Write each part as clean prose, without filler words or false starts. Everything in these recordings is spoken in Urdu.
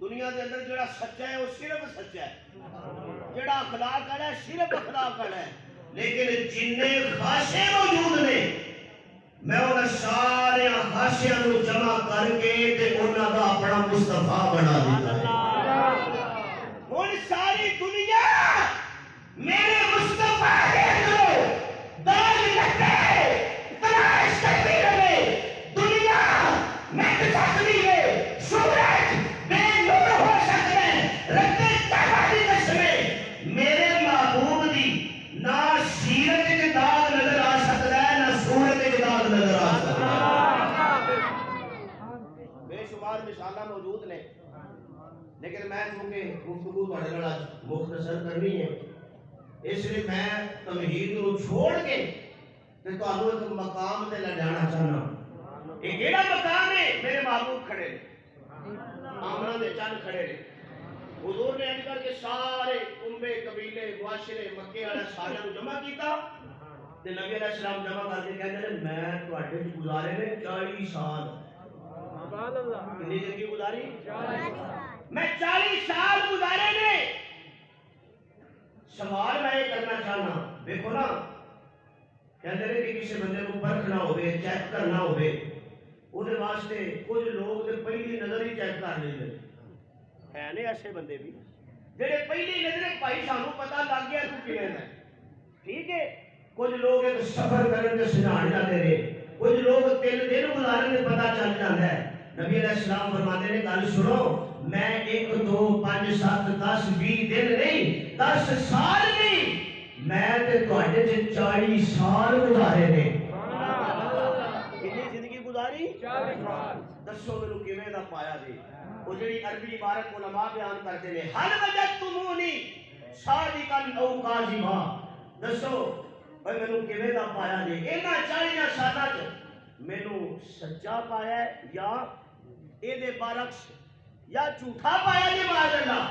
دنیا دے اندر جڑا سچا ہے وہ صرف سچا ہے، جڑا اخلاق والا ہے صرف اخلاق والا ہے، لیکن جننے خاشے موجود نے میں انہاں سارے خاشیاں کو جمع کر کے تے انہاں دا اپنا مصطفیٰ بنا دیتا ہے۔ ہن ساری دنیا میرے مصطفیٰ کے اندر داغ لگے تلاش کرتی رہے، دنیا میں سکتی ہے، سورج بے نور ہو سکتے ہیں، رکھتے کعبہ کی قسمیں میرے محبوب دی نہ سیرت کے داغ نظر آ سکتا ہے نہ صورت کے داغ نظر آ سکتا ہے۔ بے شمار مثالہ موجود نے، لیکن میں چونکہ گفتگو تھوڑے نال مختصر کرنی ہے، اس لیے میں تمہید کو چھوڑ کے تے تانوں ایک مقام تے لے جانا چاہنا۔ ایک کیڑا مقام ہے؟ میرے محبوب کھڑے نے، آمنہ دے چند کھڑے نے، حضور نے انکر کے سارے کنبے قبیلے معاشرے مکے والے سارے کو جمع کیتا تے نبی علیہ السلام جمع کر کے کہتے ہیں میں تواڈے وچ گزارے نے 40 سال۔ سبحان اللہ، کتنی زندگی گزاری؟ 40 سال۔ میں 40 سال گزارے نے۔ سوال میں یہ کرنا چاہنا، دیکھو نا کہتے ہیں کہ کسی بندے کو پرکھنا ہوئے چیک کرنا ہوئے انہیں واسطے کچھ لوگ پہلی نظر ہی چیک کر لیں ہے نے ایسے بندے بھی جڑے پہلی نظر بھائی سانو پتہ لگ گیا تو کیویں ہے، ٹھیک ہے۔ کچھ لوگ ایک سفر کرن تے سجھان جاندے نے، کچھ لوگ 3 دن گزارن تے پتہ چل جاندا ہے۔ نبی علیہ السلام فرماتے ہیں گل سنو، میں 1 2 5 7 10 20 دن نہیں 10 سال نہیں، میں تے تواڈے تے 40 سال گزارے نے۔ کتنی زندگی گزاری؟ 40 سال۔ دسو مینوں کیویں دا پایا جی؟ وہ جڑی عربی عبارت علماء بیان کرتے ہیں حل وجدتمونی صادقا او کاذبا، دسو اوے مینوں کیویں دا پایا جی؟ انہاں 40 سالاں وچ مینوں سچا پایا ہے یا اے دے برعکس یا جھوٹا پایا جی؟ معاذ اللہ۔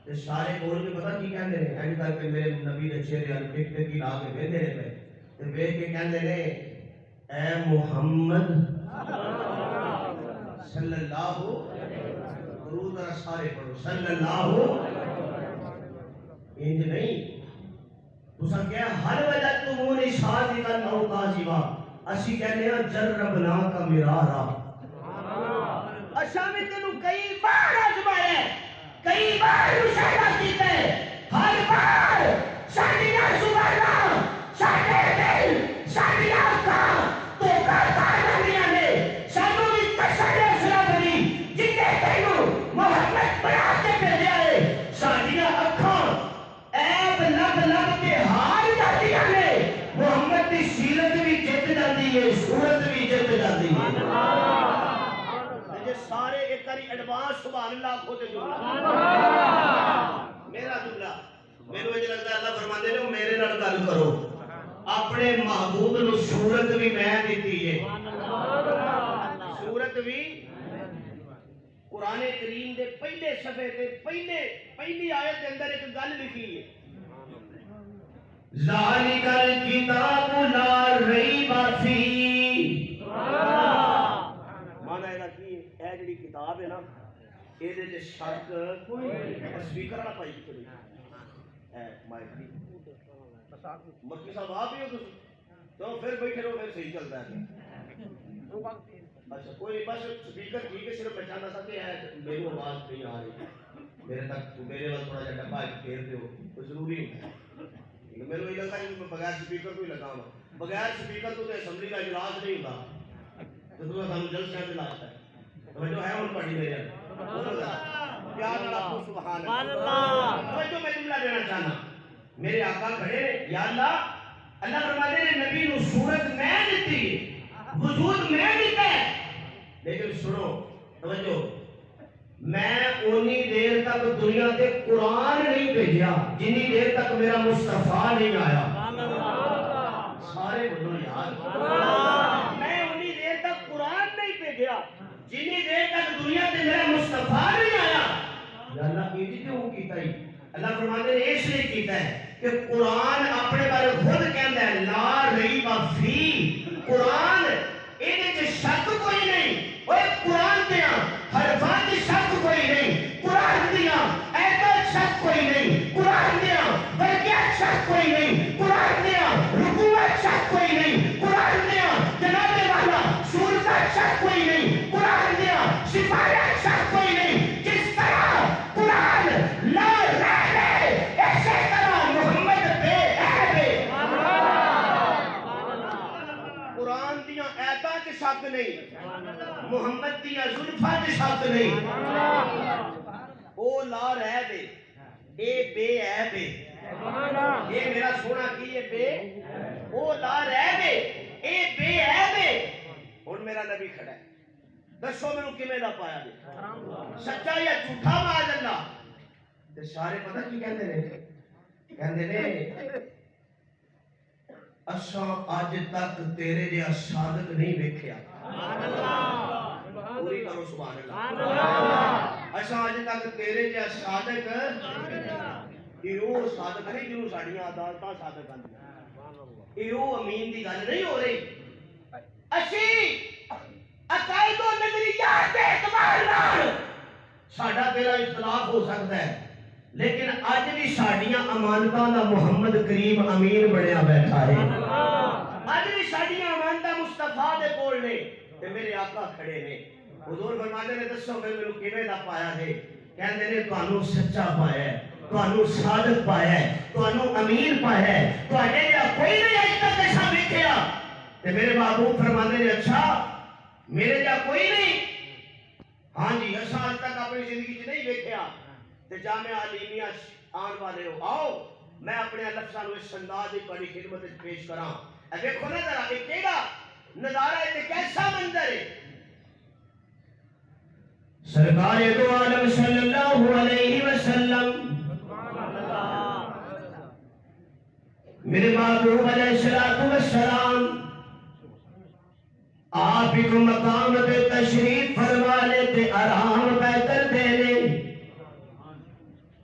تے سارے بول کے پتہ کی کہندے نے؟ اینی کر کے میرے نبی دے چہرے ال ٹک ٹک لا کے ویندے نے پے تے ویکھ کے کہندے نے اے محمد صلی اللہ درود سارے پڑھو صلی اللہ، انج نہیں تساں کہیا ہر وجہ تمونی صادقا او کاذبا، اسی کہنے ہاں جربنا کا مرارا، اساں میں تینوں کئی بار آزمایا ہے، کئی بار مشاہدہ کیتا ہے، ہر بار ساڈیاں زباناں ساڈے دل ساڈیاں اکھاں تو کرتا رہندیاں نے، سانوں بھی تسلی بنی جتے تینوں محمد بنا کے بھیجا ہے، ساڈیاں اکھاں عیب لب لب کے ہار جاندیاں نے، محمد دی سیرت بھی جت جاندی ہے، صورت بھی جت جاندی ہے۔ سارے ایک کاری ایڈوانس سبحان اللہ کھوتے جملہ میرا جملہ میرے وجہ لگتا ہے اللہ فرماتے ہیں میرے نال گل کرو، اپنے محبوب نو صورت بھی میں دیتی ہے، صورت بھی قرآن کریم دے پہلے صفحے تے پہلی آیت دے اندر ایک گل لکھی ہے ذالک الکتاب لا ریب فیہ، مانا ہے کہ اے جڑی کتاب ہے نا اے دے تے شک کوئی سپیکر والا پائی کھڑی اے مائک دی مکی صاحب آپ ہی ہو تسی تو پھر بیٹھے رہو پھر صحیح چلتا ہے۔ اچھا کوئی بس سپیکر ٹھیک ہے، صرف پہچانا سکتے ہیں میری آواز نہیں آ رہی میرے تک، میرے وقت تھوڑا جا ڈبا پھیرتے ہو تو ضروری نہیں، میرے یہ لگتا ہے کہ بغیر سپیکر کو ہی لگا ہوا، بغیر سپیکر کو تو اسمبلی کا اجلاس نہیں ہوتا تو تمہیں سانو جلد سے دلاتا ہے، توجہ ہے ان پڑھی میرے پیار اللہ سبحان اللہ۔ توجہ میں جملہ دینا چاہنا، میرے آقا کھڑے یا اللہ، اللہ فرماتے ہیں نبی نو صورت میں دیتی وجود میں دیتا ہے، لیکن سنو توجہ میں اونی دیر تک دنیا کے قرآن نہیں بھیجا جنی دیر تک میرا مصطفیٰ نہیں آیا، سارے بولو یار، میں اونی دیر تک قرآن نہیں بھیجا جنی دیر تک دنیا کے میرا مصطفیٰ نہیں آیا۔ یا اللہ یہ کیوں کیتا ہی؟ اللہ فرماتے ہیں اس لیے کیتا ہے کہ قرآن اپنے بارے خود کہتا ہے لا ریب فیہ، قرآن یہ شک کوئی نہیں، وہ قرآن دیا حرفان کی شک کوئی نہیں، لا رہ دے اے بے عیب اے میرا سونا کی اے بے او لا رہ دے اے بے عیب ہن میرا نبی کھڑا ہے دسو میں کیویں دا پایا دے سچا یا جھوٹا معاذ اللہ تے سارے پتہ کی کہندے نے اساں اج تک تیرے جیسا صادق نہیں ویکھیا سبحان اللہ پوری کرو سبحان اللہ اساں اج تک تیرے جیسا صادق ایو صادق نہیں جنوں ساڈیاں عدالتاں صادق آندیاں ایو امین دی گل نہیں ہو رہی اسی عقائد و نظریات کے اعتبار نال ساڈا تیرا اختلاف ہو سکتا ہے لیکن اج بھی ساڈیاں امانتاں دا محمد کریم امین بنیا بیٹھا ہے اج بھی ساڈیاں امانتاں مصطفیٰ دے کول نے تے میرے آقا کھڑے نے حضور فرماتے نے دسو پھر مینوں کیویں دا پایا ہے کہندے نے تانوں سچا پایا ہے تانوں صادق پایا ہے تانوں امین پایا ہے تواڈے جا کوئی نہیں اج تک ایسا ویکھیا تے میرے محبوب فرماتے نے اچھا میرے جا کوئی نہیں ہاں جی ایسا آج تک اپنی زندگی چ نہیں ویکھیا تے جامعہ علیمیہ آن والے ہو آؤ میں اپنے لفظاں نوں اس انداز دی بڑی خدمت وچ پیش کراں اے دیکھو نا ذرا اے کیڑا نظارہ ہے تے کیسا منظر ہے سرکار دو عالم صلی اللہ علیہ وسلم میرے محبوب علیہ السلام آپ کو مقام پہ تشریف فرما لیتے آرام پہ کر دینے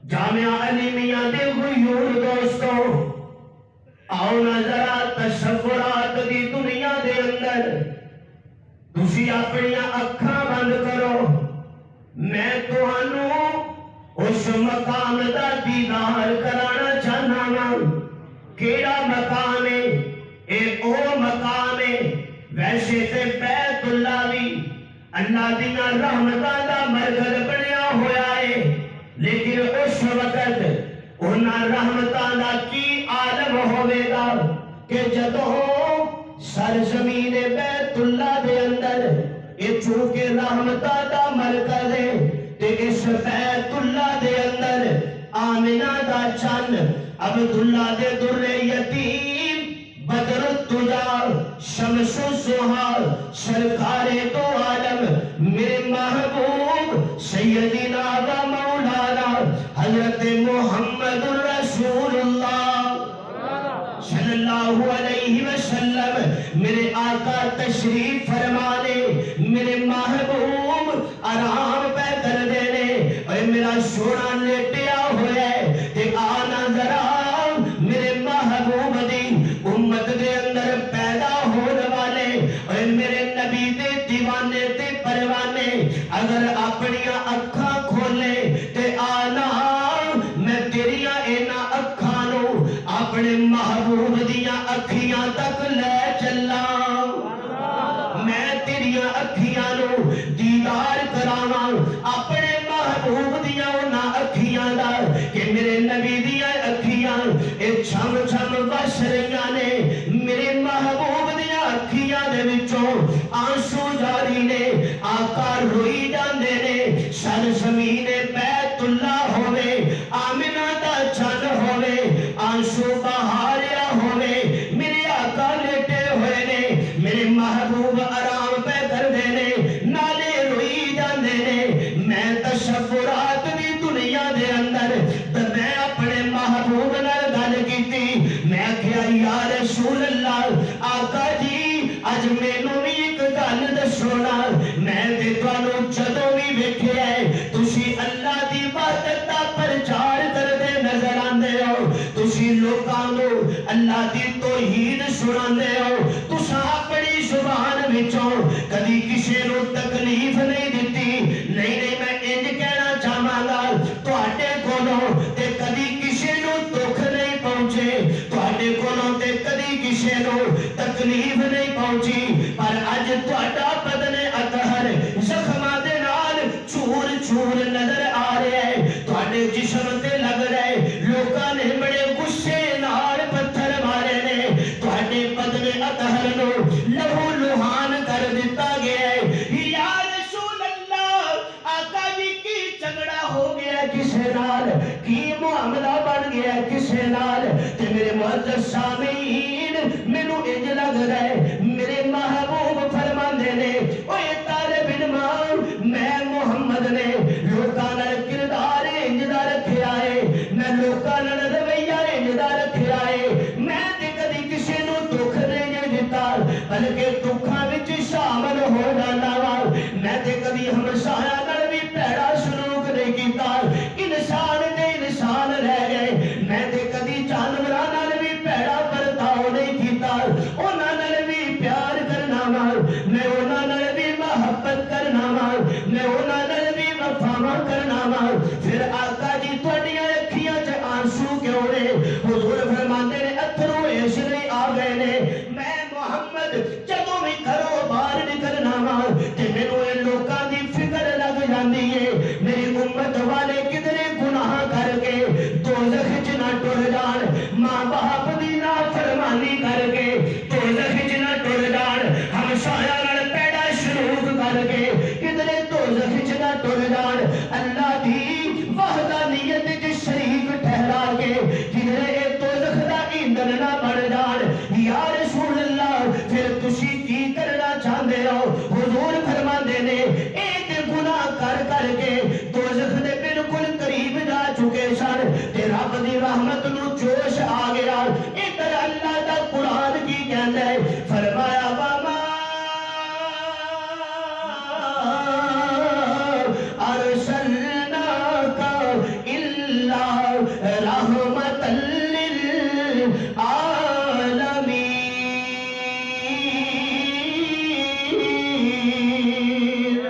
جامعہ علیمیہ دے غیور دوستوں آؤ نظرہ تصورات دی دنیا دے اندر تسی اپنی اکھاں بند کرو میں تانوں اس مقام دا دیدار کرانا چاہنا ہوں کیڑا مقام ہے اے او مقام ہے ویسے تے بیت اللہ بھی اللہ دیاں رحمتاں دا مرکز بنیا ہویا ہے لیکن اس وقت انہاں رحمتاں دا کی عالم ہوے گا کہ جدوں سرزمین بیت اللہ دے اندر یہ چونکہ رحمتاں دا مرکز ہے تے اس بیت اللہ دے اندر آمنہ دا چند عبداللہ دے در یتیم بدر الدجا شمس الزہار سرکار دو عالم میرے محبوب سیدنا و مولانا حضرت محمد رسول اللہ صلی اللہ علیہ وسلم میرے آقا تشریف فرمانے میرے محبوب آرام پہ کر دینے اور میرا سونا لیٹیا ہوا ہے تے آنا ذرا میرے محبوب دی امت دے اندر پیدا ہونے والے اور میرے نبی دے دیوانے تے پروانے اگر اپنی اکھاں کھولے تے آنا میں تیریاں اینا اکھانوں اپنے محبوب دیاں اکھیاں تک لے چلا میں تیریاں اکھیاں نو دیدار کراواں اپنے محبوب دیاں اونا اکھیاں دا کہ میرے نبی دیاں اکھیاں اے چھم چھم وش رہیاں نے میرے محبوب دیاں اکھیاں دے وچوں آنسو جاری نے آقا روئی جاندے نے سرزمین بیت اللہ ہوے آمنہ دا چن ہوے آنسو بہاریا ہوے میرے آقا لیٹے ہوئے نے میرے محبوب آرام پہ کر دینے نالے روئی جاندے نے میں تصورات دی دنیا دے اندر تو میں اپنے محبوب نال گل کیتی میں کہیا یا رسول اللہ آقا جی اج مینوں بھی ایک گل دسو نا میں تے تانوں جدوں بھی ویکھیا ہے تسی اللہ دی عبادت دا پرچار کردے نظر آندے ہو تسی لوکاں نوں اللہ دی توحید سناندے ہو تساں اپنی زبان وچوں کدی کسے نوں تکلیف نہیں دتی نہیں میں انج کہنا چاہواں گا تواڈے کولوں تے کدی کسے نوں دکھ نہیں پہنچے تواڈے کولوں تے کدی کسے نوں تکلیف نہیں پہنچی پر اج تواڈا بدن اطہر زخماں دے نال چور چور نظر آ رہا ہے تواڈے جسم تے لگ رہا ہے لوکاں نے بڑے غصے نال پتھر مارے نے تواڈے بدن اطہر نو لہو لہان کر دتا گیا ہے یا رسول اللہ آقا جی کی جھگڑا ہو گیا کسے نال کی معاملہ بن گیا کسے نال تے میرے معزز سامعین مینوں انج لگ رہا ہے میرے محبوب فرماندے نے اوے طالب علم میں محمد نے لوکاں نال کردار انج دا رکھیا ہے میں لوکاں نال رویہ انج دا رکھیا ہے میں تے کدی کسے نوں دکھ نہیں دتا بلکہ دکھاں وچ شامل ہو جانا وا میں تے کدی ہمسایہ نال بھی پیڑا سلوک نہیں کیتا انسان تے انسان رہ گئے میں تے کدی جانوراں نال بھی پیڑا برتاؤ نہیں کیتا انہاں نال بھی پیار کرنا وا میں انہاں نال بھی محبت کرنا وا میں انہاں نال بھی وفا کرنا وا پھر آقا جی تہاڈیاں اکھیاں چ آنسو کیوں نے حضور فرماندے نے اتھرو اس لیے آ گئے نے میں محمد جدوں بھی گھروں باہر نکلنا وا تے مینوں اے لوکاں دی فکر لگ جاندی ہے میری امت والے کدھرے گناہ کر کے دوزخ وچ نہ ٹر جان ماں باپ دی نافرمانی کر کے دوزخ وچ نہ ٹر جان ہمسایہ نال پیڑا شروع کر کے کدھرے دوزخ وچ نہ ٹر جان اللہ دی وحدانیت وچ شریک ٹھہرا کے کدھرے اے دوزخ دا ایندھن نہ بن جان یا رسول اللہ پھر تسی کی کرنا چاہندے ہو حضور فرماندے نے اے تے گناہ کر کر کے دوزخ دے بالکل قریب جا چکے سن تے رب دی رحمت نو جوش آ گیا ادھر اللہ دا قرآن کی کہندا ہے فرمایا وما ارسلناک الا رحمۃ للعالمین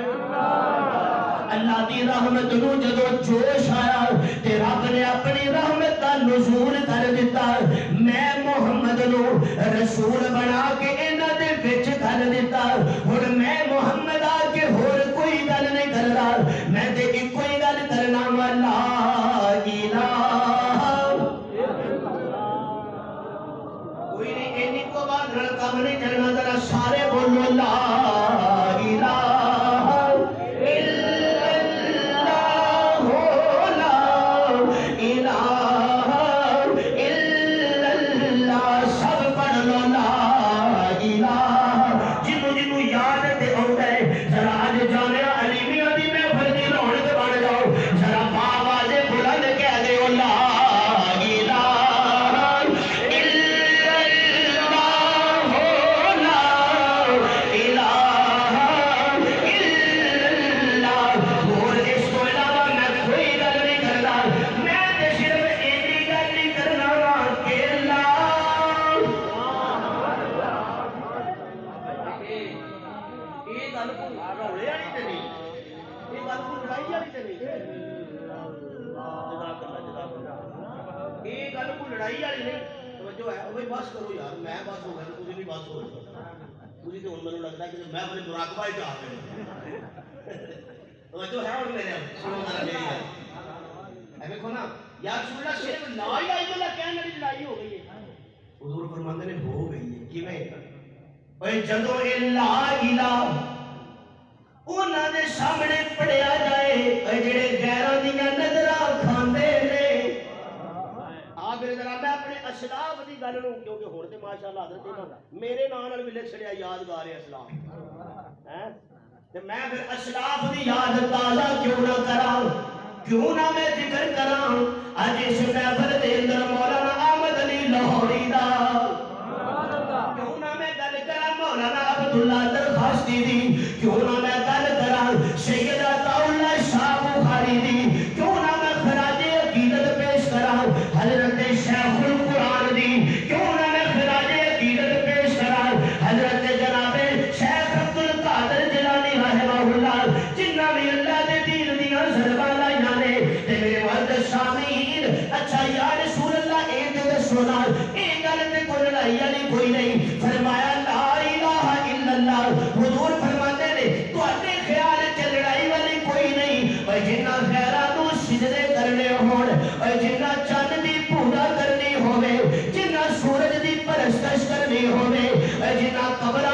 اللہ دی رحمت نو جدو جوش آیا تے رب نے اپنی رحمت دا نزول کر دیتا میں محمد نو رسول بنا کے انہاں دے وچ کر دیتا ہن میں محمد آ کے ہور کوئی گل نہیں کردا میں تے اکو ہی گل کرنا وا لا الہ کوئی نہیں اینی کو بعد نال کم نہیں چلنا ذرا سارے بولو لا الہ لڑائی والی نہیں توجہ ہے وہ بس کرو یار میں بس ہو گیا تسی بھی بس ہو تسی تے ہن مینوں لگدا ہے کہ میں اپنے مراقبہ ہی چاہ رہا توجہ ہے اور میرے سنو ذرا میری گل اے دیکھو نا یا رسول اللہ صرف لا الہ الا اللہ کہنے والی لڑائی ہو گئی ہے حضور فرماندے نے ہو گئی ہے کیویں اوے جدوں اے لا الہ انہاں دے سامنے پڑھیا جائے اے جڑے غیراں دیاں نظراں کھاندے نے میرے جناب میں اپنے اسلاف دی گل نوں کیونکہ ہن تے ماشاءاللہ حضرت امام میرے نام نال بھی لکھ چھڑیا یادگار اسلاف ہیں تے میں پھر اسلاف دی یاد تازہ کیوں نہ کراں کیوں نہ میں ذکر کراں اج اس محفل دے اندر مولانا احمد علی لاہوری دا کیوں نہ میں گل کراں مولانا عبداللہ درخواستی دی کیوں نہ میں گل کراں سید عطا اللہ شاہ بخاری دی کیوں نہ میں خراج عقیدت پیش کراں حضرت شیخ القرآن دی کیوں نہ میں خراج عقیدت پیش کراں حضرت جناب شیخ عبدالقادر جیلانی رحمہ اللہ جنہ بھی اللہ دے دین دیاں ضرباں لائیاں نے تے میرے معزز سامعین اچھا یا رسول اللہ اے تے دسو نا اے گل تے کوئی لڑائی والی کوئی نہیں فرمایا لا الہ الا اللہ حضور فرماتے نے تواڈے خیال وچ لڑائی والی کوئی نہیں اوے جنہ خیراں نوں سجدے کرنے ہون اوے جنہ چند دی پوجا کرنی ہوے جنہ سورج دی پرستش کرنی ہوے جنہ قبر